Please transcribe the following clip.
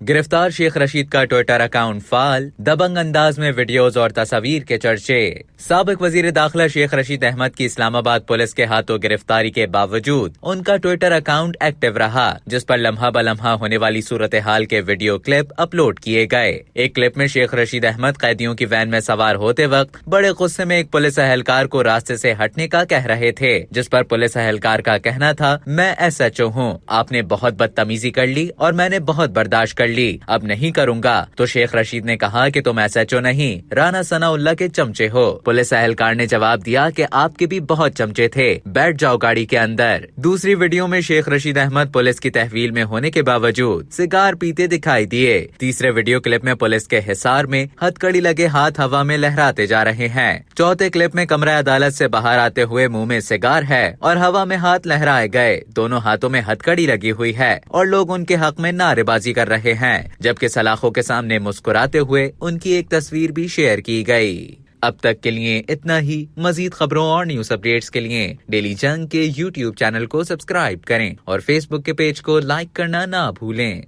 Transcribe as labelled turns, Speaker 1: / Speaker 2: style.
Speaker 1: गिरफ्तार शेख रशीद का Twitter account फाल, दबंग अंदाज में वीडियोस और तस्वीर के चर्चे। साबिक वजीर दाखिला शेख रशीद अहमद की इस्लामाबाद पुलिस के हाथों गिरफ्तारी के बावजूद उनका ट्विटर अकाउंट एक्टिव रहा, जिस पर लम्हा बलम्हा होने वाली सूरत हाल के वीडियो क्लिप अपलोड किए गए। एक क्लिप में शेख रशीद अहमद कैदियों की वैन में सवार होते वक्त बड़े गुस्से में एक पुलिस अहलकार को रास्ते से हटने का कह रहे थे, जिस पर पुलिस अहलकार का कहना था, मैं SHO हूँ, आपने बहुत बदतमीजी कर ली और मैंने बहुत बर्दाश्त कर ली, अब नहीं करूंगा। तो शेख रशीद ने कहा कि तुम SHO नहीं, राना सनाउल्लाह के चमचे हो। पुलिस अहलकार ने जवाब दिया कि आपके भी बहुत चमचे थे, बैठ जाओ गाड़ी के अंदर। दूसरी वीडियो में शेख रशीद अहमद पुलिस की तहवील में होने के बावजूद सिगार पीते दिखाई दिए। तीसरे वीडियो क्लिप में पुलिस के हिसार में हथकड़ी लगे हाथ हवा में लहराते जा रहे हैं। चौथे क्लिप में कमरा अदालत से बाहर आते हुए मुंह में सिगार है और हवा में हाथ लहराए गए, दोनों हाथों में हथकड़ी लगी हुई है और लोग उनके हक में नारेबाजी कर रहे हैं, जबकि सलाखों के सामने मुस्कुराते हुए उनकी एक तस्वीर भी शेयर की गई। अब तक के लिए इतना ही। मजीद खबरों और न्यूज अपडेट्स के लिए डेली जंग के YouTube चैनल को सब्सक्राइब करें और Facebook के पेज को लाइक करना ना भूलें।